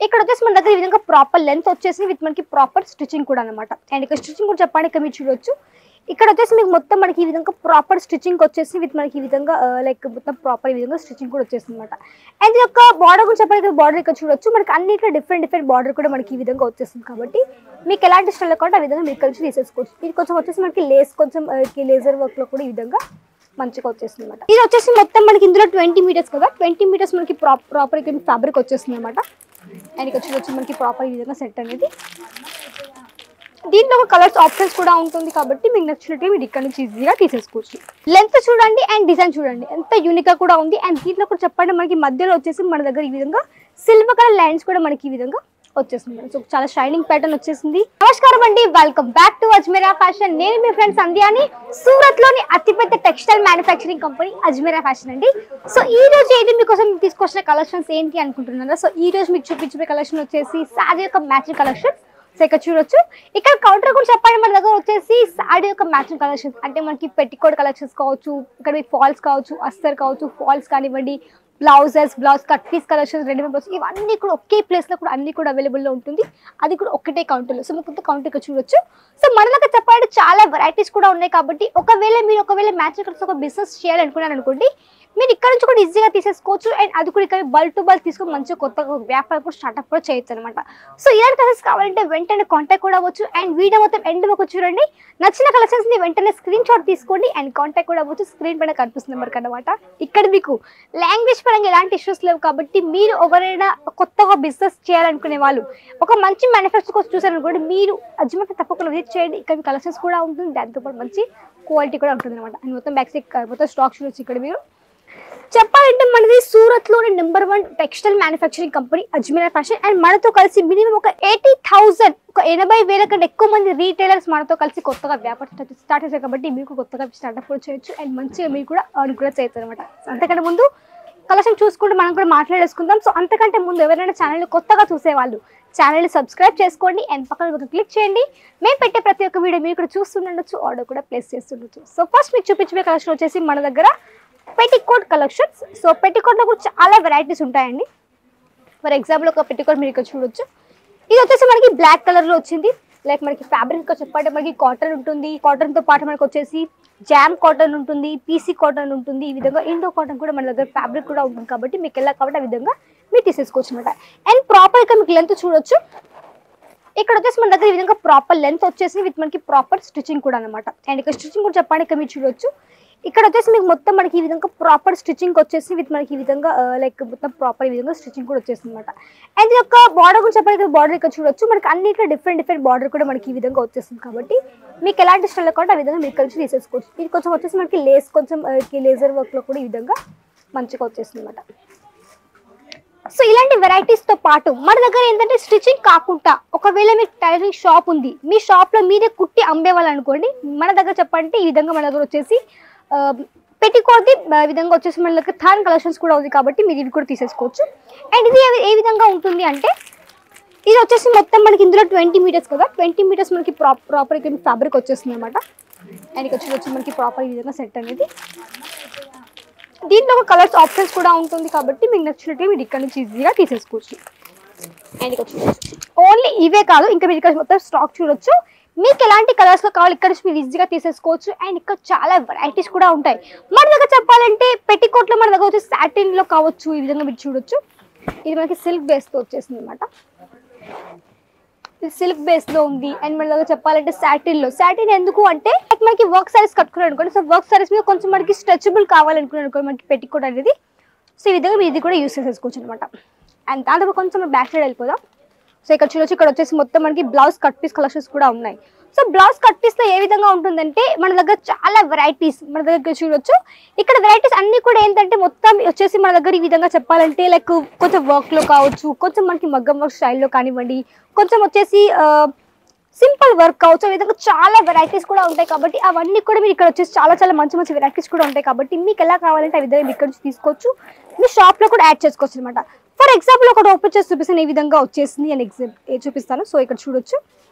ఇక్కడ వచ్చేసి మన దగ్గర ఈ విధంగా ప్రాపర్ లెంత్ వచ్చేసి విత్ మనకి ప్రాపర్ స్టిచ్చింగ్ కూడా అనమాట. అండ్ ఇక్కడ స్టిచ్చింగ్ కూడా చెప్పండి, ఇక్కడ మీరు చూడొచ్చు. ఇక్కడ వచ్చేసి మీకు మొత్తం మనకి ఈ విధంగా ప్రాపర్ స్టిచ్చింగ్ వచ్చేసి విత్ మనకి ఈ విధంగా లైక్ మొత్తం ప్రాపర్ ఈ విధంగా స్టిచ్చింగ్ కూడా వచ్చేస్తుంది అనమాట. అండ్ ఈ యొక్క బార్డర్ కూడా చెప్పండి, బార్డర్ ఇక్కడ చూడొచ్చు. మనకి అన్నిట్లో డిఫరెంట్ బార్డర్ కూడా మనకి ఈ విధంగా వచ్చేస్తుంది కాబట్టి మీకు ఎలాంటి స్టైల్లో కూడా ఆ విధంగా మీరు కలిసి తీసేసుకోవచ్చు. ఇది కొంచెం వచ్చేసి మనకి లేస్ కొంచెం లేజర్ వర్క్ లో కూడా ఈ విధంగా మంచిగా వచ్చేస్తుంది అనమాట. ఇది వచ్చేసి మొత్తం మనకి ఇందులో 20 మీటర్స్ కదా, 20 మీటర్స్ మనకి ప్రాపర్ ఇక్కడ ఫ్యాబ్రిక్ వచ్చేస్తుంది అనమాట. అండ్ ఇక్కడ చూడొచ్చు మనకి ప్రాపర్ ఈ విధంగా సెట్ అనేది. దీంట్లో ఒక కలర్స్ ఆప్షన్స్ కూడా ఉంటుంది కాబట్టి మీకు నచ్చినట్టు మీరు ఇక్కడ నుంచి ఈజీగా తీసేసుకోవచ్చు. లెంత్ చూడండి అండ్ డిజైన్ చూడండి ఎంత యూనిక్ గా కూడా ఉంది. అండ్ దీంట్లో కూడా చెప్పండి మనకి మధ్యలో వచ్చేసి మన దగ్గర ఈ విధంగా సిల్వర్ కలర్ లైన్స్ కూడా మనకి ఈ విధంగా వచ్చేస్తుంది. సో చాలా షైనింగ్ ప్యాటర్న్ వచ్చేసింది. నమస్కారం అండి, welcome back to Ajmeera fashion. నేను మీ ఫ్రెండ్ సంధ్యాని, సూరత్ లోని అతిపెద్ద textile manufacturing company Ajmeera fashion అండి. సో ఈ రోజు ఏంటి మీకోసం తీసుకొచ్చిన కలెక్షన్స్ ఏంటి అనుకుంటున్నారా? సో ఈ రోజు మీకు చూపించే కలెక్షన్ వచ్చేసి సారీ యొక్క మ్యాచింగ్ కలెక్షన్. సో ఇక్కడ చూడొచ్చు, ఇక్కడ కౌంటర్ కూడా చెప్పండి మన దగ్గర వచ్చేసి సారీ యొక్క మ్యాచింగ్ కలెక్షన్స్ అంటే మనకి పెట్టికోట్ కలెక్షన్స్ కావచ్చు, ఇక్కడ మీకు ఫాల్స్ కావచ్చు, అస్తర్ కావచ్చు, ఫాల్స్ కానివ్వండి, blouse cut piece collections, readymade blouse, ఇవన్నీ కూడా ఒకే ప్లేస్ లో కూడా అన్ని కూడా అవైలబుల్ లో ఉంటుంది. అది కూడా ఒకటే కౌంటర్ లో. సో మీకు కౌంటర్ ఇక్కడ చూడొచ్చు. సో మన దగ్గర చెప్పాలంటే చాలా వెరైటీస్ కూడా ఉన్నాయి కాబట్టి ఒకవేళ మ్యాచింగ్ కలర్స్ ఒక బిజినెస్ చేయాలనుకున్నారు అనుకోండి, మీరు ఇక్కడ నుంచి కూడా ఈజీగా తీసేసుకోవచ్చు. అండ్ అది కూడా ఇక్కడ బల్క్ టు బల్క్ తీసుకొని మంచిగా కొత్త వ్యాపారం కూడా స్టార్ట్అప్ కూడా చేయొచ్చు అనమాట. సో ఇలాంటి కలెక్షన్స్ కావాలంటే వెంటనే కాంటాక్ట్ కూడా అవ్వచ్చు. అండ్ వీడియో మొత్తం ఎండ్ వరకు చూడండి. నచ్చిన కలెక్షన్స్ ని వెంటనే స్క్రీన్ షాట్ తీసుకోండి అండ్ కాంటాక్ట్ కూడా అవ్వచ్చు. స్క్రీన్ పైన కనిపిస్తుంది నెంబర్ అనమాట. ఇక్కడ మీకు లాంగ్వేజ్ పరంగా ఎలాంటి ఇష్యూస్ లేవు కాబట్టి మీరు ఎవరైనా కొత్తగా బిజినెస్ చేయాలనుకునే వాళ్ళు ఒక మంచి మ్యానుఫ్యాక్చర్ కోసం చూసారనుకోండి, మీరు అజ్మీరా తప్పకుండా విజిట్ చేయండి. ఇక్కడ కలెక్షన్స్ కూడా ఉంటుంది, దాంతోపాటు మంచి క్వాలిటీ కూడా ఉంటుంది అనమాట. అండ్ మొత్తం బ్యాక్ సైడ్ మొత్తం స్టాక్ చూడొచ్చు. ఇక్కడ మీరు చెప్పాలంటే మనది సూరత్ లోని number 1 textile manufacturing company Ajmeera fashion. And మనతో కలిసి మినిమం ఒక 80,000 ఒక 80,000 కంటే ఎక్కువ మంది రీటైలర్స్ మనతో కలిసి కొత్తగా వ్యాపారం స్టార్ట్ చేశారు కాబట్టి మీకు కొత్తగా స్టార్ట్అప్ కూడా చేయొచ్చు. అండ్ మంచిగా మీరు కూడా అర్న్ కూడా చేయొచ్చు అనమాట. అంతకంటే ముందు కలెక్షన్ చూసుకుంటూ మనం కూడా మాట్లాడేసుకుందాం. సో అంతకంటే ముందు ఎవరైనా ఛానల్ కొత్తగా చూసేవాళ్ళు ఛానల్ని సబ్స్క్రైబ్ చేసుకోండి అండ్ పక్కన ఒక క్లిక్ చేయండి. మేము పెట్టే ప్రతి ఒక్క వీడియో మీరు కూడా చూస్తుండొచ్చు, ఆర్డర్ కూడా ప్లేస్ చేస్తుండొచ్చు. సో ఫస్ట్ మీకు చూపించే కలెక్షన్ వచ్చేసి మన దగ్గర పెట్టికోట్ కలెక్షన్స్. సో పెట్టికోట్లో కూడా చాలా వెరైటీస్ ఉంటాయండి. ఫర్ ఎగ్జాంపుల్ ఒక పెట్టికోట్ మీరు ఇక్కడ చూడొచ్చు. ఇది వచ్చేసి మనకి బ్లాక్ కలర్ లో వచ్చింది. లైక్ మనకి ఫ్యాబ్రిక్ చెప్పండి మనకి కాటన్ ఉంటుంది, కాటన్ తో పాటు మనకి వచ్చేసి జామ్ కాటన్ ఉంటుంది, పీసీ కాటన్ ఉంటుంది, ఈ విధంగా ఇండో కాటన్ కూడా మన దగ్గర ఫ్యాబ్రిక్ కూడా ఉంటుంది కాబట్టి మీకు ఎలా కాబట్టి ఆ విధంగా మీరు తీసేసుకోవచ్చు అనమాట. అండ్ ప్రాపర్ ఇక్కడ మీకు లెంత్ చూడొచ్చు. ఇక్కడ వచ్చేసి మన దగ్గర ఈ విధంగా ప్రాపర్ లెంత్ వచ్చేసి విత్ మనకి ప్రాపర్ స్టిచ్చింగ్ కూడా అనమాట. అండ్ ఇక్కడ స్టిచ్చింగ్ కూడా చెప్పండి, ఇక్కడ మీరు చూడొచ్చు. ఇక్కడ వచ్చేసి మీకు మొత్తం మనకి ఈ విధంగా ప్రాపర్ స్టిచ్చింగ్ వచ్చేసి విత్ మనకి ఈ విధంగా లైక్ మొత్తం ప్రాపర్ ఈ విధంగా స్టిచ్చింగ్ కూడా వచ్చేస్తుంది అనమాట. అండ్ ఈ యొక్క బార్డర్ కూడా చెప్పండి, బార్డర్ ఇక్కడ చూడొచ్చు. మనకి అన్నిట్లో డిఫరెంట్ బార్డర్ కూడా మనకి ఈ విధంగా వచ్చేస్తుంది కాబట్టి మీకు ఎలాంటి స్టైల్లో కూడా ఆ విధంగా మీరు కలిసి తీసేసుకోవచ్చు. ఇది కొంచెం వచ్చేసి మనకి లేస్ కొంచెం లేజర్ వర్క్ లో కూడా ఈ విధంగా మంచిగా వచ్చేస్తుంది అనమాట. సో ఇలాంటి వెరైటీస్ తో పాటు మన దగ్గర ఏంటంటే స్టిచ్చింగ్ కాకుండా ఒకవేళ మీకు టైలరింగ్ షాప్ ఉంది, మీ షాప్ లో మీరే కుట్టి అమ్మేవాళ్ళనుకోండి, మన దగ్గర చెప్పంటే ఈ విధంగా మన దగ్గర వచ్చేసి పెట్టికోట్ విధంగా వచ్చేసి మన దగ్గర థాన్ కలెక్షన్స్ కూడా ఉంది కాబట్టి మీరు ఇవి కూడా తీసేసుకోవచ్చు. అండ్ ఇది ఏ విధంగా ఉంటుంది అంటే ఇది వచ్చేసి మొత్తం మనకి ఇందులో 20 మీటర్స్ కదా, 20 మీటర్స్ మనకి ప్రాపర్ ఇక్కడ ఫ్యాబ్రిక్ వచ్చేస్తుంది అనమాట. అండ్ ఇక్కడ వచ్చి మనకి ప్రాపర్ ఈ విధంగా సెట్ అనేది. దీంట్లో ఒక కలర్స్ ఆప్షన్స్ కూడా ఉంటుంది కాబట్టి మీకు నచ్చినట్టు మీరు ఇక్కడ నుంచి ఈజీగా తీసేసుకోవచ్చు. అండ్ ఇక్కడ చూడొచ్చు, ఓన్లీ ఇవే కాదు ఇంకా మీరు ఇక్కడ మొత్తం స్టాక్ చూడొచ్చు. మీకు ఎలాంటి కలర్స్ లో కావాలి ఇక్కడ నుంచి మీరు ఈజీగా తీసేసుకోవచ్చు. అండ్ ఇక్కడ చాలా వెరైటీస్ కూడా ఉంటాయి. మన దగ్గర చెప్పాలంటే పెట్టికోట్ లో మన దగ్గర వచ్చి సాటిన్ లో కావచ్చు, ఈ విధంగా మీరు చూడొచ్చు. ఇది మనకి సిల్క్ బేస్ తో వచ్చేసింది అనమాట. ఇది సిల్క్ బేస్ లో ఉంది. అండ్ మన దగ్గర చెప్పాలంటే సాటిన్ ఎందుకు అంటే మనకి వర్క్ సారీస్ కట్టుకున్నాడు అనుకోండి. సో వర్క్ సారీస్ మీద కొంచెం మనకి స్ట్రెచబుల్ కావాలనుకున్నాడు అనుకోండి మనకి పెట్టికోట్ అనేది. సో ఈ విధంగా మీరు ఇది కూడా యూస్ చేసేసుకోవచ్చు అనమాట. అండ్ దాంతో కొంచెం బ్యాక్ సైడ్ వెళ్ళిపోదాం. సో ఇక్కడ చూడొచ్చు, ఇక్కడ వచ్చేసి మొత్తం మనకి బ్లౌజ్ కట్ పీస్ కలెక్షన్స్ కూడా ఉన్నాయి. సో బ్లౌజ్ కట్ పీస్ లో ఏ విధంగా ఉంటుందంటే మన దగ్గర చాలా వెరైటీస్ మన దగ్గర చూడొచ్చు. ఇక్కడ వెరైటీస్ అన్ని కూడా ఏంటంటే మొత్తం వచ్చేసి మన దగ్గర ఈ విధంగా చెప్పాలంటే లైక్ కొంచెం వర్క్ లో కావచ్చు, కొంచెం మనకి మగ్గం వర్క్ స్టైల్లో కానివ్వండి, కొంచెం వచ్చేసి సింపుల్ వర్క్ కావచ్చు, ఈ విధంగా చాలా వెరైటీస్ కూడా ఉంటాయి కాబట్టి అవన్నీ కూడా మీరు ఇక్కడ వచ్చేసి చాలా మంచి వెరైటీస్ కూడా ఉంటాయి కాబట్టి మీకు ఎలా కావాలంటే ఆ విధంగా ఇక్కడ నుంచి తీసుకోవచ్చు. మీ షాప్ లో కూడా యాడ్ చేసుకోవచ్చు అనమాట. ఫర్ ఎగ్జాంపుల్ ఒకటి ఓపెన్ చేసి చూపిస్తాను ఏ విధంగా వచ్చేసింది అని చూపిస్తాను. సో ఇక్కడ చూడొచ్చు.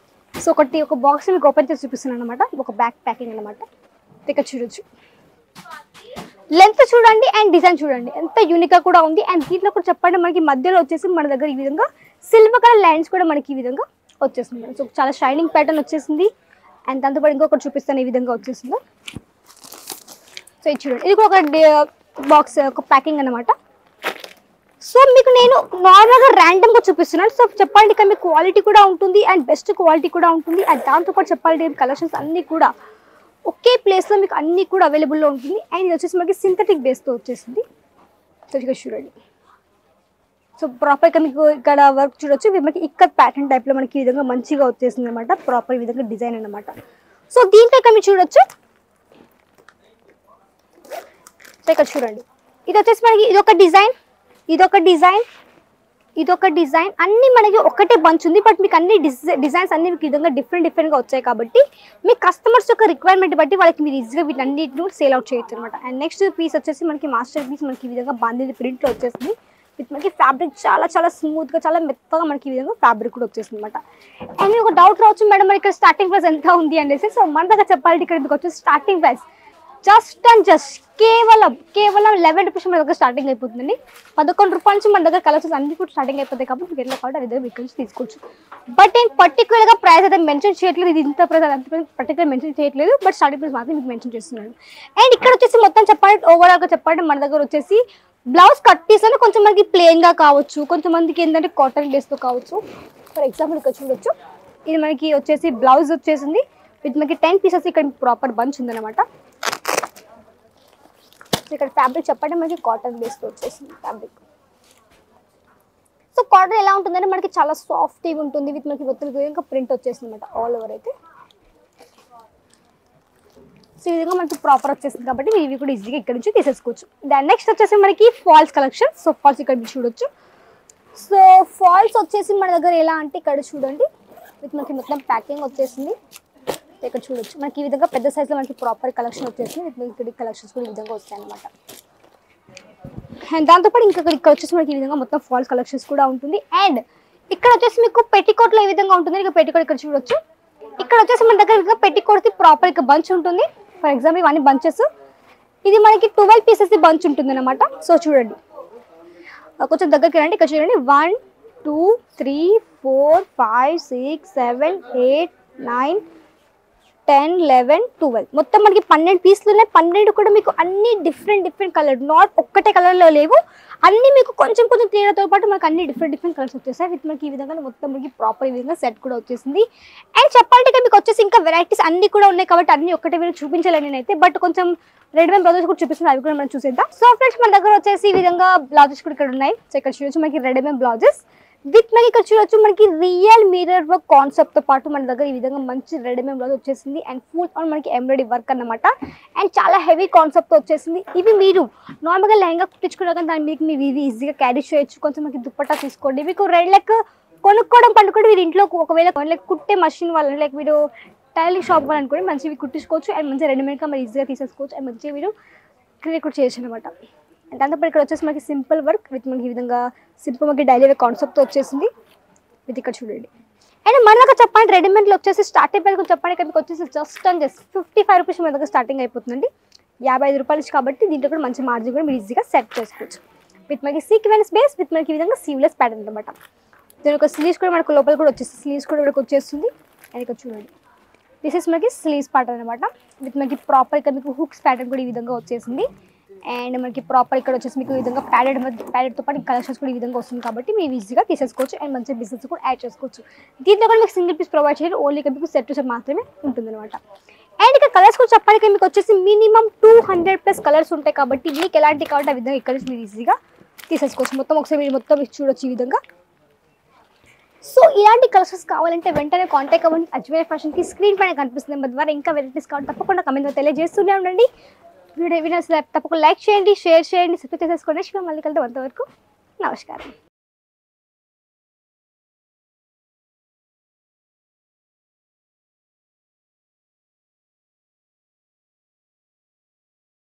సో ఒక బాక్స్ మీకు ఓపెన్ చేసి చూపిస్తున్నాను అనమాట, ఒక బ్యాక్ ప్యాకింగ్ అనమాట. ఇక్కడ చూడొచ్చు, లెంత్ చూడండి అండ్ డిజైన్ చూడండి ఎంత యూనిక్ గా కూడా ఉంది. అండ్ దీంట్లో కూడా చెప్పండి మనకి మధ్యలో వచ్చేసి మన దగ్గర ఈ విధంగా సిల్వర్ కలర్ లైన్స్ కూడా మనకి ఈ విధంగా వచ్చేస్తుంది. సో చాలా షైనింగ్ ప్యాటర్న్ వచ్చేసింది. అండ్ దాంతోపాటు ఇంకొకటి చూపిస్తాను ఈ విధంగా వచ్చేసిందో. సో ఇది చూడండి, ఇది కూడా ఒక బాక్స్ ఒక ప్యాకింగ్ అనమాట. సో మీకు నేను నార్మల్గా ర్యాండమ్గా చూపిస్తున్నాను. సో చెప్పాలంటే ఇక్కడ మీకు క్వాలిటీ కూడా ఉంటుంది అండ్ బెస్ట్ క్వాలిటీ కూడా ఉంటుంది. అండ్ దాంతోపాటు చెప్పాలంటే కలెక్షన్స్ అన్నీ కూడా ఒకే ప్లేస్లో మీకు అన్నీ కూడా అవైలబుల్లో ఉంటుంది. అండ్ ఇది వచ్చేసి మనకి సింథటిక్ బేస్తో వచ్చేసింది. సో ఇక్కడ చూడండి, సో ప్రాపర్గా మీకు ఇక్కడ వర్క్ చూడొచ్చు. మనకి ఇక్కడ ప్యాటర్న్ టైప్లో మనకి ఈ విధంగా మంచిగా వచ్చేసింది అనమాట. ప్రాపర్ ఈ విధంగా డిజైన్ అనమాట. సో దీంట్లో ఇక్కడ మీరు చూడొచ్చు. సో ఇక్కడ చూడండి, ఇది వచ్చేసి మనకి ఇదొక డిజైన్, ఇదొక డిజైన్, ఇదొక డిజైన్, అన్ని మనకి ఒకటే బంచ్ ఉంది. బట్ మీకు అన్ని డిజైన్స్ అన్ని మీకు ఈ విధంగా డిఫరెంట్గా వచ్చాయి కాబట్టి మీ కస్టమర్స్ యొక్క రిక్వైర్మెంట్ బట్టి వాళ్ళకి మీరు ఈజీగా వీటన్నిటిని సేల్ అవుట్ చేయొచ్చు అనమాట. అండ్ నెక్స్ట్ పీస్ వచ్చేసి మనకి మాస్టర్ పీస్ మనకి ఈ విధంగా బాందిని ప్రింట్లో వచ్చేసింది. విత్ మనకి ఫ్యాబ్రిక్ చాలా చాలా స్మూత్గా చాలా మెత్తగా మనకి ఈ విధంగా ఫ్యాబ్రిక్ కూడా వచ్చేసింది అనమాట. అండ్ మీకు ఒక డౌట్ రావచ్చు, మేడం మరి ఇక్కడ స్టార్టింగ్ ప్రైస్ ఎంత ఉంది అనేసి. సో మన దగ్గర చెప్పాలంటే ఇక్కడ మీకు వచ్చేసి starting price just and just కేవలం 11 రూపీస్ మన దగ్గర స్టార్టింగ్ అయిపోతుందండి. 11 రూపాయల నుంచి మన దగ్గర కలర్స్ అన్ని కూడా స్టార్టింగ్ అయిపోతాయి కాబట్టి మీకు ఎట్లా కాబట్టి అదే ఇక్కడ నుంచి తీసుకోవచ్చు. బట్ నేను పర్టికులర్గా ప్రైస్ అయితే మెన్షన్ చేయట్లేదు, ఇది ఇంత ప్రైస్ అంత ప్రైస్ పర్టికులర్ మెన్షన్ చేయట్లేదు. బట్ స్టార్టింగ్ ప్రైస్ మాత్రం మీకు మెన్షన్ చేస్తున్నాను. అండ్ ఇక్కడ వచ్చేసి మొత్తం చెప్పాలంటే ఓవరాల్గా చెప్పాలంటే మన దగ్గర వచ్చేసి బ్లౌజ్ కట్ పీస్ అని కొంచెం మనకి ప్లెయిన్గా కావచ్చు, కొంతమందికి ఏంటంటే కాటన్ బేస్తో కావచ్చు. ఫర్ ఎగ్జాంపుల్ ఇక్కడ చూడొచ్చు, ఇది మనకి వచ్చేసి బ్లౌజ్ వచ్చేసింది. విత్ మనకి 10 పీసెస్ ఇక్కడ ప్రాపర్ బంచ్ ఉందన్నమాట. ఇక్కడ ఫ్యాబ్రిక్ చెప్పండి మనకి కాటన్ బేస్తో వచ్చేసింది ఫ్యాబ్రిక్. సో కాటన్ ఎలా ఉంటుందంటే మనకి చాలా సాఫ్ట్గా ఉంటుంది. విత్ మనకి మొత్తం ఇంకా ప్రింట్ వచ్చేసింది అనమాట ఆల్ ఓవర్ అయితే. సో ఈ విధంగా మనకి ప్రాపర్ వచ్చేసింది కాబట్టి మీరు ఇవి కూడా ఈజీగా ఇక్కడ నుంచి తీసేసుకోవచ్చు. దాని నెక్స్ట్ వచ్చేసి మనకి ఫాల్స్ కలెక్షన్. సో ఫాల్స్ ఇక్కడ మీరు చూడొచ్చు. సో ఫాల్స్ వచ్చేసి మన దగ్గర ఎలా అంటే ఇక్కడ చూడండి, విత్ మనకి మొత్తం ప్యాకింగ్ వచ్చేసింది. ఇక్కడ చూడొచ్చు మనకి ఈ విధంగా పెద్ద సైజ్లో మనకి ప్రాపర్ కలెక్షన్ వచ్చేసింది. ఇక్కడ కలెక్షన్స్ కూడా ఈ విధంగా వస్తాయి అనమాట. అండ్ దాంతోపాటు ఇక్కడ వచ్చేసి మనకి ఈ విధంగా మొత్తం ఫాల్స్ కలెక్షన్స్ కూడా ఉంటుంది. అండ్ ఇక్కడ వచ్చేసి మీకు పెట్టికోట్లో ఏ విధంగా ఉంటుంది, ఇక పెట్టికోట్ ఇక్కడ చూడొచ్చు. ఇక్కడ వచ్చేసి మన దగ్గర పెట్టికోట్కి ప్రాపర్ ఇక బంచ్ ఉంటుంది. ఫర్ ఎగ్జాంపుల్ ఇవన్నీ బంచెస్, ఇది మనకి 12 పీసెస్ బంచ్ ఉంటుంది అనమాట. సో చూడండి కొంచెం దగ్గరికి రండి. ఇక్కడ చూడండి 1 2 3 4 5 6 7 8 9 10 11 12 మొత్తం మనకి 12 పీసులు ఉన్నాయి. 12 కూడా మీకు అన్ని డిఫరెంట్ కలర్, నాట్ ఒక్కటే కలర్లో లేవు, అన్ని మీకు కొంచెం తేడాతో పాటు మనకి అన్ని డిఫరెంట్ కలర్స్ వచ్చేసాయి. విత్ మనకి ఈ విధంగా మొత్తం మనకి ప్రాపర్ ఈ విధంగా సెట్ కూడా వచ్చేసింది. అండ్ చెప్పాలంటే మీకు వచ్చేసి ఇంకా వెరైటీస్ అన్ని కూడా ఉన్నాయి కాబట్టి అన్ని ఒక్కటే మీరు చూపించాలని నేనైతే, బట్ కొంచెం రెడీమేడ్ బ్లౌజెస్ కూడా చూపిస్తుంది, అవి కూడా మనం చూసేద్దాం. సో ఫ్రెండ్స్ మన దగ్గర వచ్చేసి ఈ విధంగా బ్లౌజెస్ కూడా ఇక్కడ ఉన్నాయి. సో ఇక్కడ చూడొచ్చు మనకి రెడీమేడ్ బ్లౌజెస్ విత్ మనకి ఇక్కడ చూడొచ్చు మనకి రియల్ మిర్రర్ వర్క్ కాన్సెప్ట్ తో పాటు మన దగ్గర ఈ విధంగా మంచి రెడీమేడ్ బ్లౌజ్ వచ్చేసింది. అండ్ ఫుల్ ఆన్ మనకి ఎంబ్రాయిడరీ వర్క్ అన్నమాట. అండ్ చాలా హెవీ కాన్సెప్ట్ తో వచ్చేసింది. ఇవి మీరు నార్మల్గా లెహంగా కుట్టించుకున్నా కానీ దాన్ని మీకు మీరు ఈజీగా క్యారీ చేయొచ్చు. కొంచెం మనకి దుప్పట్టా తీసుకోండి, మీకు కొనుక్కోవడం పండుకోవడం మీరు ఇంట్లో ఒకవేళ కుట్టే మషిన్ వాళ్ళని లైక్ మీరు టైలరింగ్ షాప్ వాళ్ళనుకోండి మంచివి కుట్టించుకోవచ్చు. అండ్ మంచిగా రెడీమేడ్గా మీరు ఈజీగా తీసేసుకోవచ్చు. అండ్ మంచిగా మీరు క్రియేట్ కూడా చేయొచ్చు అనమాట. అండ్ దాంతోపాటు ఇక్కడ వచ్చేసి మనకి సింపుల్ వర్క్ విత్ మనకి ఈ విధంగా సింపుల్ మనకి డైలీ వేర్ కాన్సెప్ట్తో వచ్చేసింది. విత్ ఇక్కడ చూడండి. అండ్ మన దగ్గర చెప్పండి రెడీమేడ్లో వచ్చేసి స్టార్టింగ్ ప్రైస్ చెప్పండి ఇక్కడ మీకు వచ్చేసి జస్ట్ అండ్ జస్ట్ 55 రూపీస్ మన దగ్గర స్టార్టింగ్ అయిపోతుందండి. 55 రూపాయలు కాబట్టి దీంట్లో కూడా మంచి మార్జిన్ కూడా మీరు ఈజీగా సెట్ చేసుకోవచ్చు. విత్ మనకి సీక్వెన్స్ బేస్ విత్ మనకి ఈ విధంగా సీవ్లెస్ ప్యాటర్న్ అనమాట. దీని ఒక స్లీవ్స్ కూడా మనకు లోపల కూడా వచ్చేసి స్లీవ్స్ కూడా ఇక్కడికి వచ్చేస్తుంది. అండ్ ఇక్కడ చూడండి దిస్ ఇస్ మనకి స్లీవ్స్ ప్యాటర్న్ అనమాట. విత్ మనకి ప్రాపర్ ఇక్కడ మీకు హుక్స్ ప్యాటర్న్ కూడా ఈ విధంగా వచ్చేసింది. అండ్ మనకి ప్రాపర్ ఇక్కడ వచ్చేసి మీకు ఈ విధంగా ప్యాడెడ్తో పాటు కలెక్షన్స్ కూడా ఈ విధంగా వస్తుంది కాబట్టి మీరు ఈజీగా తీసేసుకోవచ్చు. అండ్ మంచి బిజినెస్ కూడా యాడ్ చేసుకోవచ్చు. దీంట్లో కూడా మీకు సింగిల్ పీస్ ప్రొవైడ్ చేయాలి, ఓన్లీ మీకు సెట్ టు సెట్ మాత్రమే ఉంటుంది అనమాట. అండ్ ఇక్కడ కలర్స్ కూడా చెప్పడానికి మీకు వచ్చేసి మినిమం 200+ కలర్స్ ఉంటాయి కాబట్టి మీకు ఎలాంటి కాబట్టి ఆ విధంగా ఇక్కడ నుంచి మీరు ఈజీగా తీసేసుకోవచ్చు. మొత్తం ఒకసారి మీరు మొత్తం చూడొచ్చు ఈ విధంగా. సో ఇలాంటి కలెక్షన్స్ కావాలంటే వెంటనే కాంటాక్ట్ అవ్వండి. అజ్మీర్ ఫ్యాషన్కి స్క్రీన్ పైన కనిపిస్తుంది నెంబర్ ద్వారా. ఇంకా వెరైటీస్ కావాలి తప్పకుండా కమెంట్ తెలియజేస్తూనే ఉండండి. వీడియో తప్పకుండా లైక్ చేయండి, షేర్ చేయండి, సబ్స్క్రైబ్ చేసుకోండి. మళ్ళీ కలుద్దాం. అంతవరకు నమస్కారం.